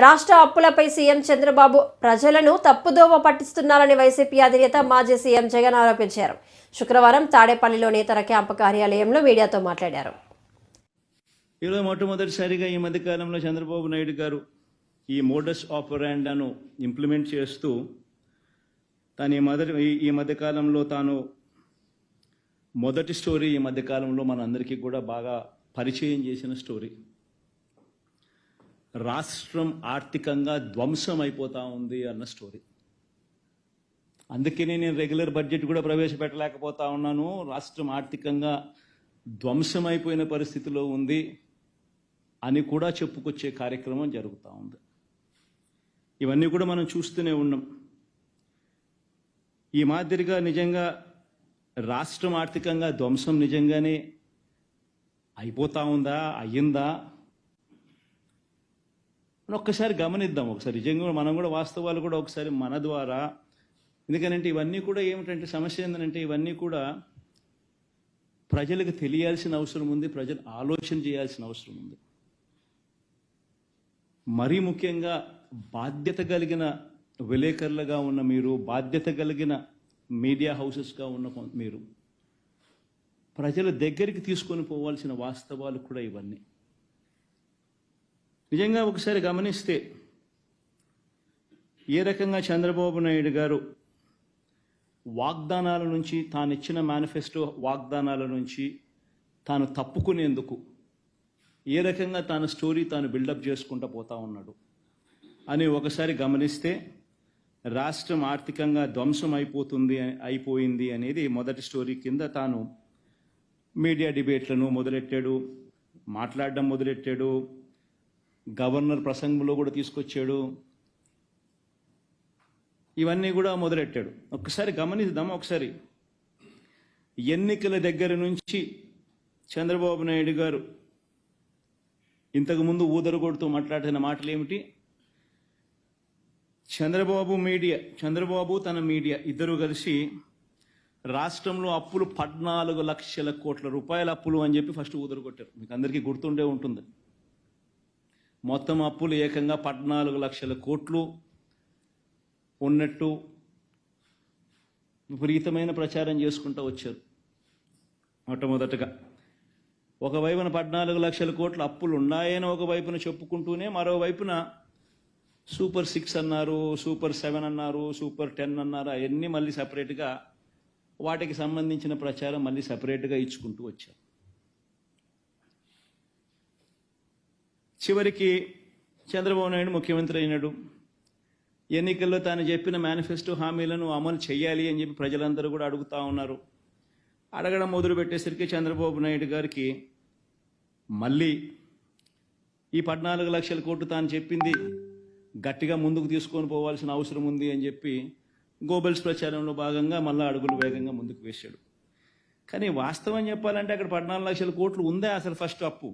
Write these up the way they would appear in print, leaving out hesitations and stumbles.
రాష్ట్ర అప్పులపై సీఎం చంద్రబాబు ప్రజలను తప్పుదోవ పట్టిస్తున్నారని వైసీపీ అధినేత మాజీ సీఎం జగన్ ఆరోపించారు. శుక్రవారం తాడేపల్లిలో నేతల క్యాంపు కార్యాలయంలో మీడియాతో మాట్లాడారు. ఈరోజు మొట్టమొదటిసారిగా ఈ మధ్యకాలంలో చంద్రబాబు నాయుడు గారు ఈ మోడస్ ఆపరాండాను ఇంప్లిమెంట్ చేస్తూ ఈ మధ్యకాలంలో తాను మొదటి స్టోరీ ఈ మధ్యకాలంలో మనందరికీ కూడా బాగా పరిచయం చేసిన స్టోరీ. రాష్ట్రం ఆర్థికంగా ధ్వంసం అయిపోతా ఉంది అన్న స్టోరీ. అందుకనే నేను రెగ్యులర్ బడ్జెట్ కూడా ప్రవేశపెట్టలేకపోతా ఉన్నాను. రాష్ట్రం ఆర్థికంగా ధ్వంసం అయిపోయిన పరిస్థితిలో ఉంది అని కూడా చెప్పుకొచ్చే కార్యక్రమం జరుగుతూ ఉంది. ఇవన్నీ కూడా మనం చూస్తూనే ఉన్నాం. ఈ మాదిరిగా నిజంగా రాష్ట్రం ఆర్థికంగా ధ్వంసం నిజంగానే అయిపోతా ఉందా, అయ్యిందా అని ఒక్కసారి గమనిద్దాం. ఒకసారి నిజంగా మనం కూడా వాస్తవాలు కూడా ఒకసారి మన ద్వారా, ఎందుకనంటే ఇవన్నీ కూడా ఏమిటంటే సమస్య ఏంటంటే ఇవన్నీ కూడా ప్రజలకు తెలియాల్సిన అవసరం ఉంది, ప్రజలు ఆలోచన చేయాల్సిన అవసరం ఉంది. మరీ ముఖ్యంగా బాధ్యత కలిగిన విలేకరులుగా ఉన్న మీరు, బాధ్యత కలిగిన మీడియా హౌసెస్గా ఉన్న మీరు ప్రజల దగ్గరికి తీసుకొని పోవాల్సిన వాస్తవాలు కూడా ఇవన్నీ. నిజంగా ఒకసారి గమనిస్తే ఏ రకంగా చంద్రబాబు నాయుడు గారు వాగ్దానాల నుంచి, తాను ఇచ్చిన మేనిఫెస్టో వాగ్దానాల నుంచి తాను తప్పుకునేందుకు ఏ రకంగా తాను స్టోరీ తాను బిల్డప్ చేసుకుంటూ పోతా ఉన్నాడు అని ఒకసారి గమనిస్తే, రాష్ట్రం ఆర్థికంగా ధ్వంసం అయిపోయింది అనేది మొదటి స్టోరీ కింద తాను మీడియా డిబేట్లను మొదలెట్టాడు, మాట్లాడడం మొదలెట్టాడు, గవర్నర్ ప్రసంగంలో కూడా తీసుకొచ్చాడు, ఇవన్నీ కూడా మొదలెట్టాడు. ఒకసారి గమనిద్దాం. ఒకసారి ఎన్నికల దగ్గర నుంచి చంద్రబాబు నాయుడు గారు ఇంతకుముందు ఊదరగొడుతూ మాట్లాడిన మాటలు ఏమిటి? చంద్రబాబు తన మీడియా ఇద్దరు కలిసి రాష్ట్రంలో అప్పులు 14 లక్షల కోట్ల రూపాయల అప్పులు అని చెప్పి ఫస్ట్ ఊదరగొట్టారు. మీకు అందరికీ గుర్తుండే ఉంటుంది. మొత్తం అప్పులు ఏకంగా 14 లక్షల కోట్లు ఉన్నట్టు విపరీతమైన ప్రచారం చేసుకుంటూ వచ్చారు. మొట్టమొదటగా ఒకవైపున 14 లక్షల కోట్ల అప్పులు ఉన్నాయని ఒకవైపున చెప్పుకుంటూనే, మరోవైపున సూపర్ 6 అన్నారు, సూపర్ 7 అన్నారు, సూపర్ 10 అన్నారు. అవన్నీ మళ్ళీ సపరేట్గా వాటికి సంబంధించిన ప్రచారం మళ్ళీ సపరేట్గా ఇచ్చుకుంటూ వచ్చారు. చివరికి చంద్రబాబు నాయుడు ముఖ్యమంత్రి అయినాడు. ఎన్నికల్లో తాను చెప్పిన మేనిఫెస్టో హామీలను అమలు చేయాలి అని చెప్పి ప్రజలందరూ కూడా అడుగుతూ ఉన్నారు. అడగడం మొదలుపెట్టేసరికి చంద్రబాబు నాయుడు గారికి మళ్ళీ ఈ 14 లక్షల కోట్లు తాను చెప్పింది గట్టిగా ముందుకు తీసుకొని పోవాల్సిన అవసరం ఉంది అని చెప్పి గోబెల్స్ ప్రచారంలో భాగంగా మళ్ళీ అడుగులు వేగంగా ముందుకు వేశాడు. కానీ వాస్తవం చెప్పాలంటే అక్కడ 14 లక్షల కోట్లు ఉందే అసలు ఫస్ట్ అప్పు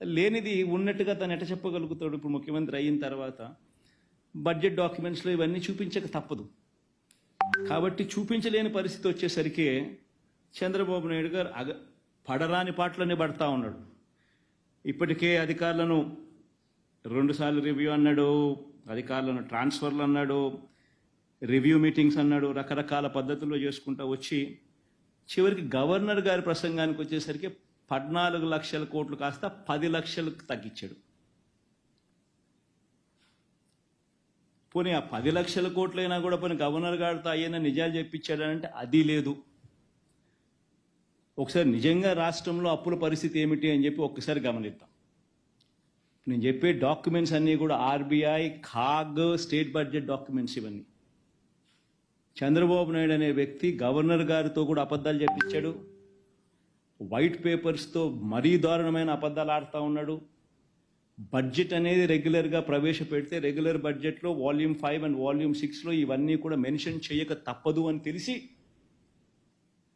లేనిది ఉన్నట్టుగా తను ఎట చెప్పగలుగుతాడు? ఇప్పుడు ముఖ్యమంత్రి అయిన తర్వాత బడ్జెట్ డాక్యుమెంట్స్లో ఇవన్నీ చూపించక తప్పదు. కాబట్టి చూపించలేని పరిస్థితి వచ్చేసరికి చంద్రబాబు నాయుడు గారు పడరాని పాటలనే పడతా ఉన్నాడు. ఇప్పటికే అధికారులను 2 సార్లు రివ్యూ అన్నాడు, అధికారులను ట్రాన్స్ఫర్లు అన్నాడు, రివ్యూ మీటింగ్స్ అన్నాడు, రకరకాల పద్ధతుల్లో చేసుకుంటూ వచ్చి చివరికి గవర్నర్ గారి ప్రసంగానికి వచ్చేసరికి 14 లక్షల కోట్లు కాస్త 10 లక్షలకు తగ్గించాడు. పోనీ ఆ 10 లక్షల కోట్లైనా కూడా పోనీ గవర్నర్ గారితో అయ్యైనా నిజాలు చెప్పించాడంటే అది లేదు. ఒకసారి నిజంగా రాష్ట్రంలో అప్పుల పరిస్థితి ఏమిటి అని చెప్పి ఒక్కసారి గమనిద్దాం. నేను చెప్పే డాక్యుమెంట్స్ అన్నీ కూడా ఆర్బీఐ, ఖాగ్, స్టేట్ బడ్జెట్ డాక్యుమెంట్స్. ఇవన్నీ చంద్రబాబు నాయుడు అనే వ్యక్తి గవర్నర్ గారితో కూడా అబద్ధాలు చెప్పించాడు. వైట్ పేపర్స్తో మరీ దారుణమైన అబద్ధాలు ఆడుతూ ఉన్నాడు. బడ్జెట్ అనేది రెగ్యులర్గా ప్రవేశపెడితే రెగ్యులర్ బడ్జెట్లో వాల్యూమ్ 5 అండ్ వాల్యూమ్ 6లో ఇవన్నీ కూడా మెన్షన్ చేయక తప్పదు అని తెలిసి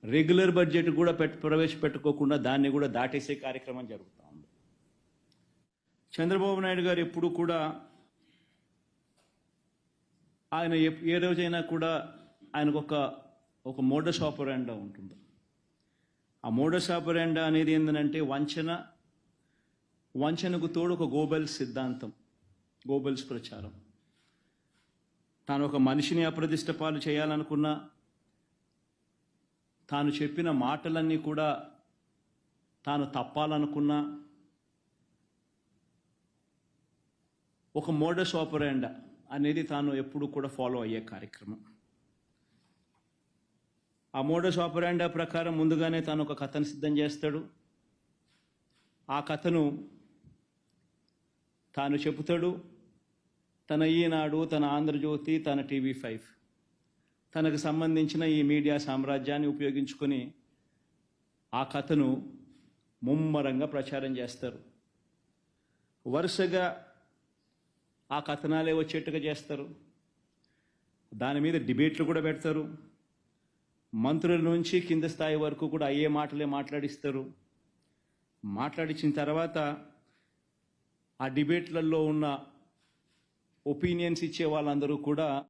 రెగ్యులర్ బడ్జెట్ కూడా ప్రవేశపెట్టుకోకుండా దాన్ని కూడా దాటేసే కార్యక్రమం జరుగుతూ ఉంది. చంద్రబాబు నాయుడు గారు ఎప్పుడు కూడా ఆయన ఏ రోజైనా కూడా ఆయనకు ఒక మోడస్ ఆపరాండా ఉంటుంది. ఆ మోడస్ ఆపరాండా అనేది ఏంటంటే వంచనకు తోడు ఒక గోబెల్స్ సిద్ధాంతం. గోబెల్స్ ప్రచారం. తాను ఒక మనిషిని అప్రదిష్ట పాలు చేయాలనుకున్నా, తాను చెప్పిన మాటలన్నీ కూడా తాను తప్పాలనుకున్నా, ఒక మోడస్ ఆపరాండా అనేది తాను ఎప్పుడు కూడా ఫాలో అయ్యే కార్యక్రమం. ఆ మోడస్ ఆపరాండా ప్రకారం ముందుగానే తాను ఒక కథను సిద్ధం చేస్తాడు. ఆ కథను తాను చెబుతాడు. తన ఈనాడు, తన ఆంధ్రజ్యోతి, తన TV5 తనకు సంబంధించిన ఈ మీడియా సామ్రాజ్యాన్ని ఉపయోగించుకొని ఆ కథను ముమ్మరంగా ప్రచారం చేస్తారు. వరుసగా ఆ కథనాలే వచ్చేట్టుగా చేస్తారు. దాని మీద డిబేట్లు కూడా పెడతారు. మంత్రుల నుంచి కింద స్థాయి వరకు కూడా అయ్యే మాటలే మాట్లాడిస్తారు. మాట్లాడించిన తర్వాత ఆ డిబేట్లలో ఉన్న ఒపీనియన్స్ ఇచ్చే వాళ్ళందరూ కూడా